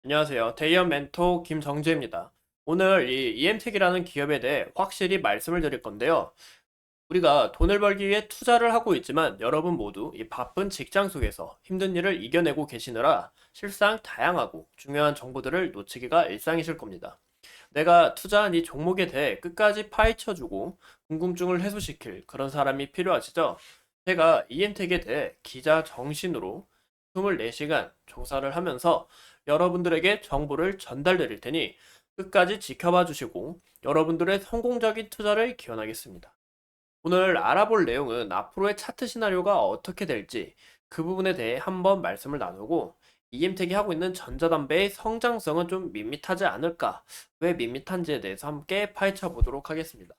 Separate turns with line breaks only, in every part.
안녕하세요. 대이어 멘토 김정재입니다. 오늘 이 EM택이라는 기업에 대해 확실히 말씀을 드릴 건데요. 우리가 돈을 벌기 위해 투자를 하고 있지만 여러분 모두 이 바쁜 직장 속에서 힘든 일을 이겨내고 계시느라 실상 다양하고 중요한 정보들을 놓치기가 일상이실 겁니다. 내가 투자한 이 종목에 대해 끝까지 파헤쳐주고 궁금증을 해소시킬 그런 사람이 필요하시죠? 제가 EM택에 대해 기자 정신으로 24시간 조사를 하면서 여러분들에게 정보를 전달드릴 테니 끝까지 지켜봐 주시고 여러분들의 성공적인 투자를 기원하겠습니다. 오늘 알아볼 내용은 앞으로의 차트 시나리오가 어떻게 될지 그 부분에 대해 한번 말씀을 나누고 이엠텍이 하고 있는 전자담배의 성장성은 좀 밋밋하지 않을까? 왜 밋밋한지에 대해서 함께 파헤쳐 보도록 하겠습니다.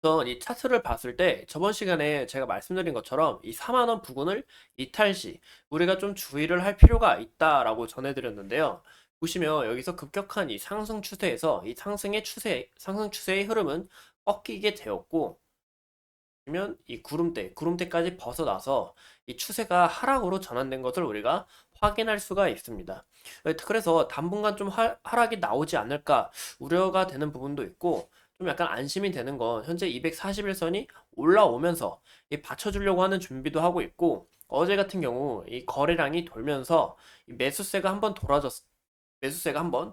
우선 이 차트를 봤을 때 저번 시간에 제가 말씀드린 것처럼 이 4만 원 부근을 이탈 시 우리가 좀 주의를 할 필요가 있다라고 전해드렸는데요. 보시면 여기서 급격한 이 상승 추세에서 이 상승 추세의 흐름은 꺾이게 되었고, 보면 이 구름대까지 벗어나서 이 추세가 하락으로 전환된 것을 우리가 확인할 수가 있습니다. 그래서 당분간 좀 하락이 나오지 않을까 우려가 되는 부분도 있고, 좀 약간 안심이 되는 건 현재 241선이 올라오면서 이 받쳐주려고 하는 준비도 하고 있고, 어제 같은 경우 이 거래량이 돌면서 이 매수세가 한번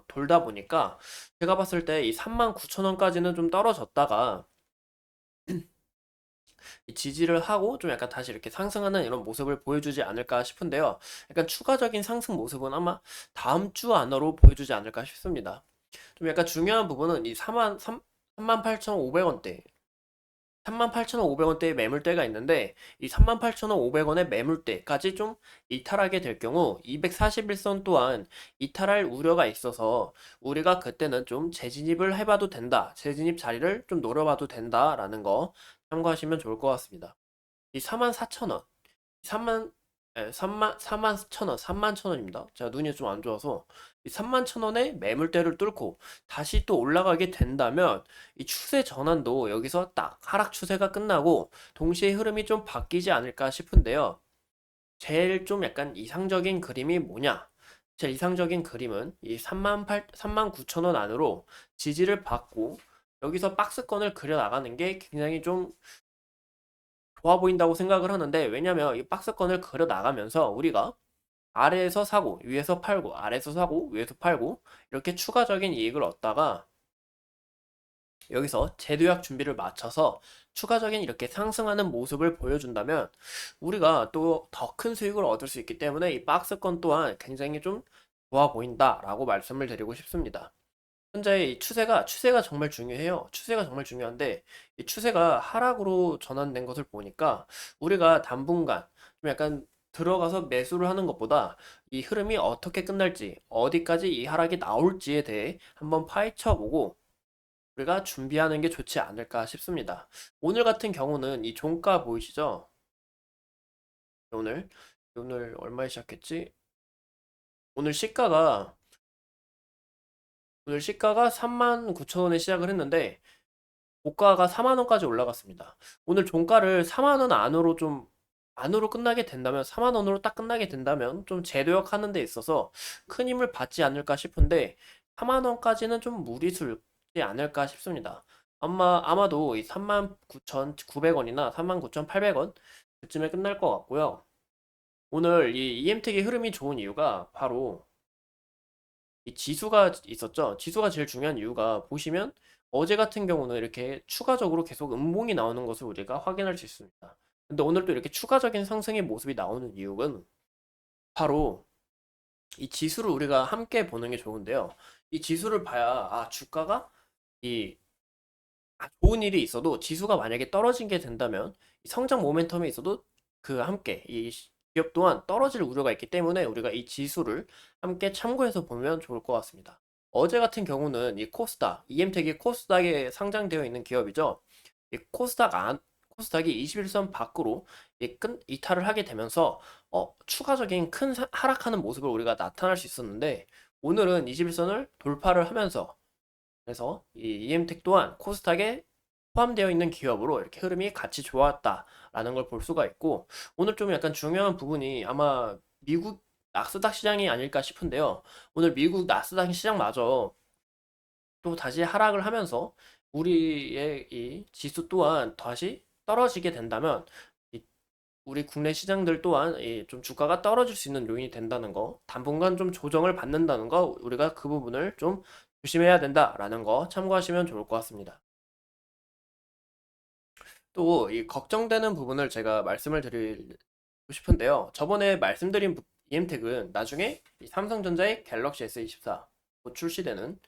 돌다 보니까 제가 봤을 때 이 39,000원까지는 좀 떨어졌다가 이 지지를 하고 좀 약간 다시 이렇게 상승하는 이런 모습을 보여주지 않을까 싶은데요. 약간 추가적인 상승 모습은 아마 다음 주 안으로 보여주지 않을까 싶습니다. 좀 약간 중요한 부분은 이 38,500원대, 38,500원대의 매물대가 있는데 이 38,500원의 매물대까지 좀 이탈하게 될 경우 241선 또한 이탈할 우려가 있어서 우리가 그때는 좀 재진입을 해봐도 된다. 재진입 자리를 좀 노려봐도 된다라는 거 참고하시면 좋을 것 같습니다. 이 44,000원, 3만, 4만 1,000원, 3만 1,000원입니다. 제가 눈이 좀 안 좋아서 이 3만 1,000원의 매물대를 뚫고 다시 또 올라가게 된다면 이 추세 전환도 여기서 딱 하락 추세가 끝나고 동시에 흐름이 좀 바뀌지 않을까 싶은데요. 제일 좀 약간 이상적인 그림이 뭐냐? 제일 이상적인 그림은 이 3만 9천 원 안으로 지지를 받고 여기서 박스권을 그려 나가는 게 굉장히 좀 좋아 보인다고 생각을 하는데, 왜냐면 이 박스권을 그려 나가면서 우리가 아래에서 사고 위에서 팔고 아래에서 사고 위에서 팔고 이렇게 추가적인 이익을 얻다가 여기서 재도약 준비를 마쳐서 추가적인 이렇게 상승하는 모습을 보여준다면 우리가 또 더 큰 수익을 얻을 수 있기 때문에 이 박스권 또한 굉장히 좀 좋아 보인다라고 말씀을 드리고 싶습니다. 현재 이 추세가 정말 중요해요. 추세가 정말 중요한데 이 추세가 하락으로 전환된 것을 보니까 우리가 당분간 좀 약간 들어가서 매수를 하는 것보다 이 흐름이 어떻게 끝날지, 어디까지 이 하락이 나올지에 대해 한번 파헤쳐 보고 우리가 준비하는 게 좋지 않을까 싶습니다. 오늘 같은 경우는 이 종가 보이시죠? 오늘 오늘 얼마에 시작했지? 오늘 시가가 오늘 시가가 39,000원에 시작을 했는데 고가가 4만 원까지 올라갔습니다. 오늘 종가를 4만 원 안으로 안으로 끝나게 된다면, 4만 원으로 딱 끝나게 된다면 좀 재도약하는 데 있어서 큰 힘을 받지 않을까 싶은데 4만 원까지는 좀 무리수지 않을까 싶습니다. 아마도 이 39,900원이나 39,800원 그쯤에 끝날 것 같고요. 오늘 이 EM택의 흐름이 좋은 이유가 바로 이 지수가 있었죠. 지수가 제일 중요한 이유가 보시면 어제 같은 경우는 이렇게 추가적으로 계속 음봉이 나오는 것을 우리가 확인할 수 있습니다. 근데 오늘 또 이렇게 추가적인 상승의 모습이 나오는 이유는 바로 이 지수를 우리가 함께 보는 게 좋은데요. 이 지수를 봐야 주가가 이 좋은 일이 있어도 지수가 만약에 떨어지게 된다면 성장 모멘텀이 있어도 그 함께 이 기업 또한 떨어질 우려가 있기 때문에 우리가 이 지수를 함께 참고해서 보면 좋을 것 같습니다. 어제 같은 경우는 이 코스닥, EM택이 코스닥에 상장되어 있는 기업이죠. 이 코스닥이 21선 밖으로 이탈을 하게 되면서 추가적인 큰 하락하는 모습을 우리가 나타날 수 있었는데 오늘은 21선을 돌파를 하면서, 그래서 이 EM택 또한 코스닥에 포함되어 있는 기업으로 이렇게 흐름이 같이 좋았다라는 걸 볼 수가 있고, 오늘 좀 약간 중요한 부분이 아마 나스닥 시장이 아닐까 싶은데요. 오늘 미국 나스닥 시장마저 또 다시 하락을 하면서 우리의 이 지수 또한 다시 떨어지게 된다면 이 우리 국내 시장들 또한 좀 주가가 떨어질 수 있는 요인이 된다는 거, 당분간 좀 조정을 받는다는 거, 우리가 그 부분을 좀 조심해야 된다라는 거 참고하시면 좋을 것 같습니다. 또 이 걱정되는 부분을 제가 말씀을 드리고 싶은데요. 저번에 말씀드린 EM택은 나중에 이 삼성전자의 갤럭시 S24 곧 출시되는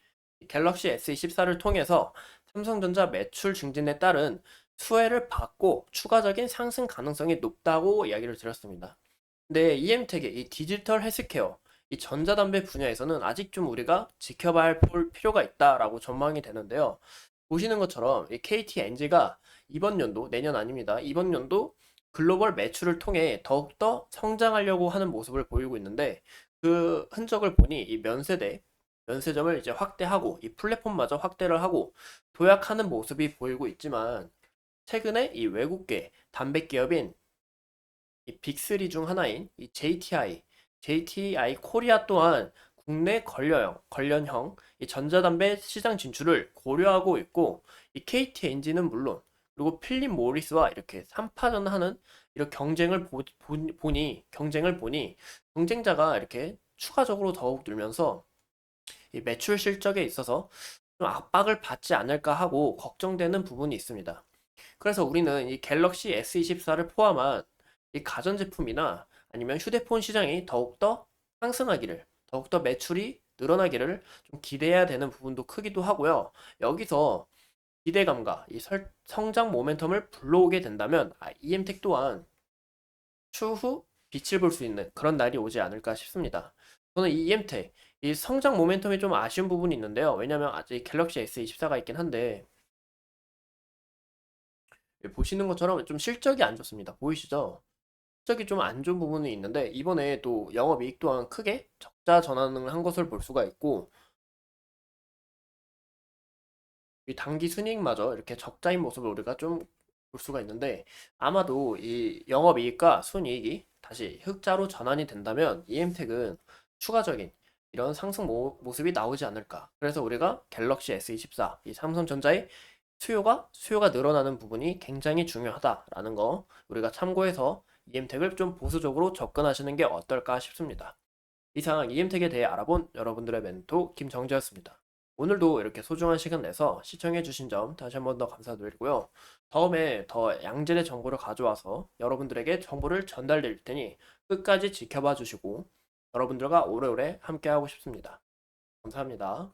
이 갤럭시 S24를 통해서 삼성전자 매출 증진에 따른 수혜를 받고 추가적인 상승 가능성이 높다고 이야기를 드렸습니다. 근데 EM택의 이 디지털 헬스케어, 이 전자담배 분야에서는 아직 좀 우리가 지켜봐야 할 필요가 있다라고 전망이 되는데요. 보시는 것처럼 이 KT-NG가 이번 연도, 내년 아닙니다. 이번 연도 글로벌 매출을 통해 더욱더 성장하려고 하는 모습을 보이고 있는데 그 흔적을 보니 이 면세점을 이제 확대하고 이 플랫폼마저 확대를 하고 도약하는 모습이 보이고 있지만 최근에 이 외국계 담배 기업인 이 빅3 중 하나인 이 JTI 코리아 또한 국내 관련형 이 전자담배 시장 진출을 고려하고 있고 이 KT 엔진은 물론 그리고 필립 모리스와 이렇게 3파전 하는 이런 경쟁을 보니 경쟁자가 이렇게 추가적으로 더욱 늘면서 이 매출 실적에 있어서 좀 압박을 받지 않을까 하고 걱정되는 부분이 있습니다. 그래서 우리는 이 갤럭시 S24를 포함한 이 가전제품이나 아니면 휴대폰 시장이 더욱더 상승하기를, 더욱더 매출이 늘어나기를 좀 기대해야 되는 부분도 크기도 하고요. 여기서 기대감과 이 성장 모멘텀을 불러오게 된다면 EM텍 또한 추후 빛을 볼 수 있는 그런 날이 오지 않을까 싶습니다. 저는 이 EM텍, 이 성장 모멘텀이 좀 아쉬운 부분이 있는데요. 왜냐면 아직 갤럭시 S24가 있긴 한데 보시는 것처럼 좀 실적이 안 좋습니다. 보이시죠? 실적이 좀 안 좋은 부분이 있는데 이번에 또 영업이익 또한 크게 적자 전환을 한 것을 볼 수가 있고 이 단기 순이익마저 이렇게 적자인 모습을 우리가 좀 볼 수가 있는데 아마도 이 영업이익과 순이익이 다시 흑자로 전환이 된다면 EM택은 추가적인 이런 상승 모습이 나오지 않을까. 그래서 우리가 갤럭시 S24, 이 삼성전자의 수요가 늘어나는 부분이 굉장히 중요하다라는 거 우리가 참고해서 EM택을 좀 보수적으로 접근하시는 게 어떨까 싶습니다. 이상 EM택에 대해 알아본 여러분들의 멘토 김정재였습니다. 오늘도 이렇게 소중한 시간 내서 시청해주신 점 다시 한번 더 감사드리고요. 다음에 더 양질의 정보를 가져와서 여러분들에게 정보를 전달드릴 테니 끝까지 지켜봐 주시고 여러분들과 오래오래 함께하고 싶습니다. 감사합니다.